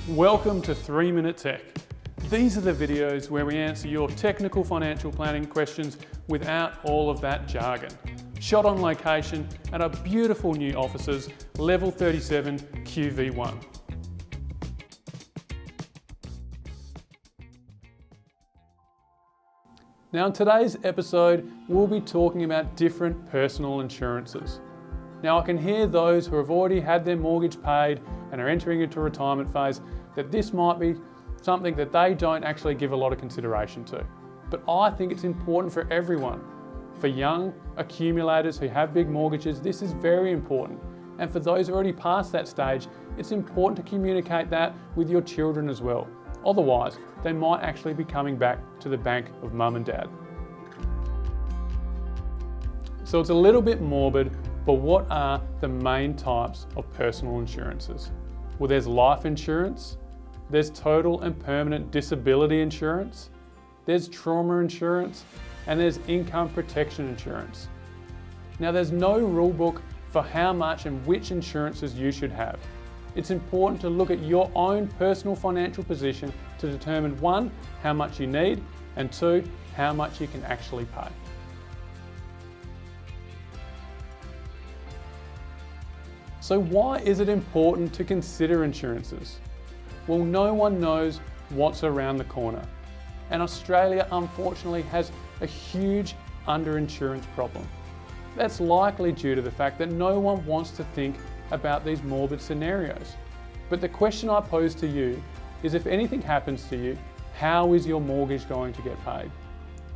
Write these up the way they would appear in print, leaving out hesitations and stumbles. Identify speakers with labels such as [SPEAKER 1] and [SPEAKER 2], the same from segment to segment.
[SPEAKER 1] Welcome to 3 Minute Tech. These are the videos where we answer your technical financial planning questions without all of that jargon. Shot on location at our beautiful new offices, Level 37 QV1. Now in today's episode, we'll be talking about different personal insurances. Now I can hear those who have already had their mortgage paid and are entering into a retirement phase that this might be something that they don't actually give a lot of consideration to. But I think it's important for everyone. For young accumulators who have big mortgages, this is very important. And for those already past that stage, it's important to communicate that with your children as well. Otherwise, they might actually be coming back to the bank of mum and dad. So it's a little bit morbid, but what are the main types of personal insurances? Well, there's life insurance, there's total and permanent disability insurance, there's trauma insurance, and there's income protection insurance. Now there's no rule book for how much and which insurances you should have. It's important to look at your own personal financial position to determine 1, how much you need, and 2, how much you can actually pay. So why is it important to consider insurances? Well, no one knows what's around the corner. And Australia, unfortunately, has a huge underinsurance problem. That's likely due to the fact that no one wants to think about these morbid scenarios. But the question I pose to you is, if anything happens to you, how is your mortgage going to get paid?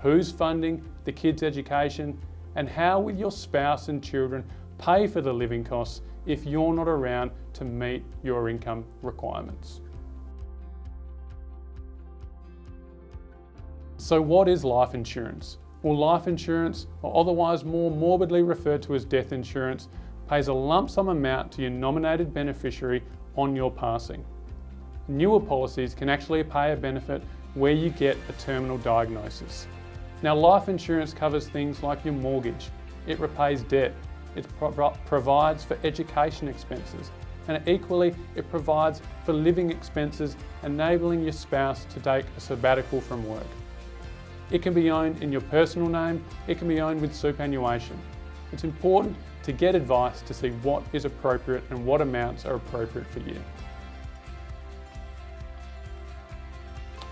[SPEAKER 1] Who's funding the kids' education? And how will your spouse and children pay for the living costs if you're not around to meet your income requirements? So what is life insurance? Well, life insurance, or otherwise more morbidly referred to as death insurance, pays a lump sum amount to your nominated beneficiary on your passing. Newer policies can actually pay a benefit where you get a terminal diagnosis. Now, life insurance covers things like your mortgage, it repays debt, it provides for education expenses, and equally it provides for living expenses, enabling your spouse to take a sabbatical from work. It can be owned in your personal name, it can be owned with superannuation. It's important to get advice to see what is appropriate and what amounts are appropriate for you.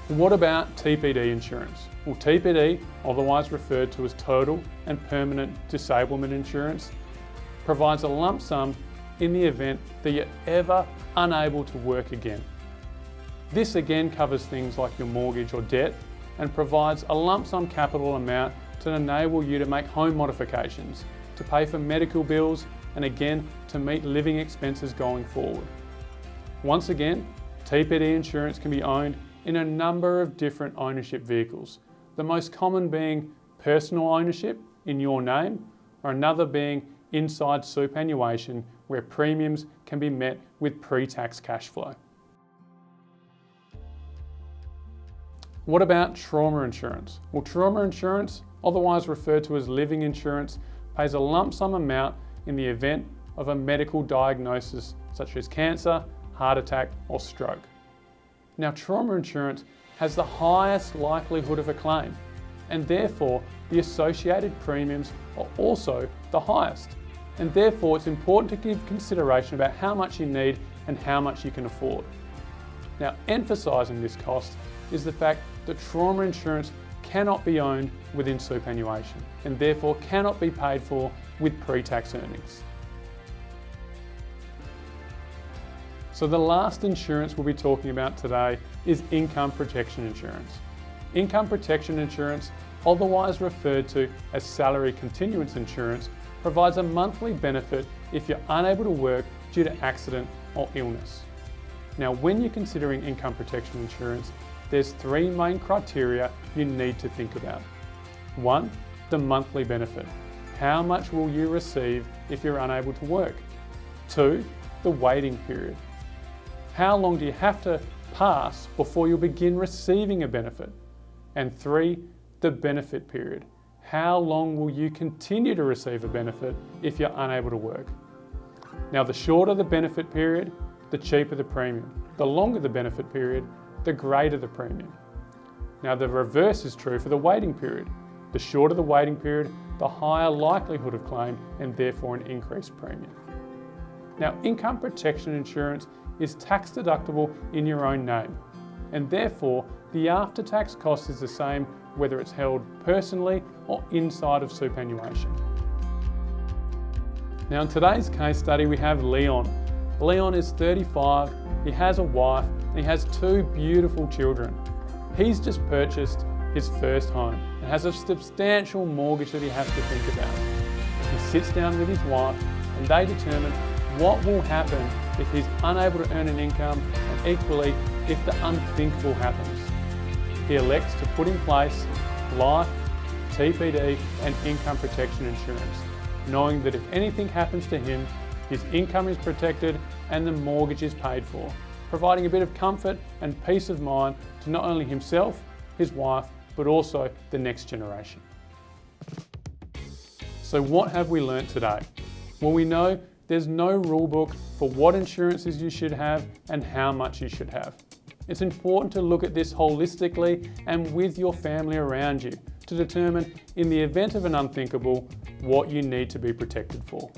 [SPEAKER 1] What about TPD insurance? Well, TPD, otherwise referred to as total and permanent disablement insurance, provides a lump sum in the event that you're ever unable to work again. This again covers things like your mortgage or debt and provides a lump sum capital amount to enable you to make home modifications, to pay for medical bills, and again to meet living expenses going forward. Once again, TPD insurance can be owned in a number of different ownership vehicles, the most common being personal ownership in your name, or another being inside superannuation, where premiums can be met with pre-tax cash flow. What about trauma insurance? Well, trauma insurance, otherwise referred to as living insurance, pays a lump sum amount in the event of a medical diagnosis such as cancer, heart attack, or stroke. Now, trauma insurance has the highest likelihood of a claim, and therefore the associated premiums are also the highest. And therefore it's important to give consideration about how much you need and how much you can afford. Now, emphasising this cost is the fact that trauma insurance cannot be owned within superannuation and therefore cannot be paid for with pre-tax earnings. So the last insurance we'll be talking about today is income protection insurance. Income protection insurance, otherwise referred to as salary continuance insurance, provides a monthly benefit if you're unable to work due to accident or illness. Now, when you're considering income protection insurance, there's 3 main criteria you need to think about. 1, the monthly benefit. How much will you receive if you're unable to work? 2, the waiting period. How long do you have to pass before you'll begin receiving a benefit? And 3, the benefit period. How long will you continue to receive a benefit if you're unable to work? Now, the shorter the benefit period, the cheaper the premium. the longer the benefit period, the greater the premium. Now the reverse is true for the waiting period. The shorter the waiting period, the higher likelihood of claim and therefore an increased premium. Now income protection insurance is tax deductible in your own name, and therefore the after-tax cost is the same whether it's held personally or inside of superannuation. Now in today's case study we have Leon. Leon is 35, he has a wife and he has 2 beautiful children. He's just purchased his first home and has a substantial mortgage that he has to think about. He sits down with his wife and they determine what will happen if he's unable to earn an income, and equally if the unthinkable happens. He elects to put in place life, TPD and income protection insurance, knowing that if anything happens to him, his income is protected and the mortgage is paid for, providing a bit of comfort and peace of mind to not only himself, his wife, but also the next generation. So what have we learnt today? Well, we know there's no rule book for what insurances you should have and how much you should have. It's important to look at this holistically and with your family around you to determine, in the event of an unthinkable, what you need to be protected for.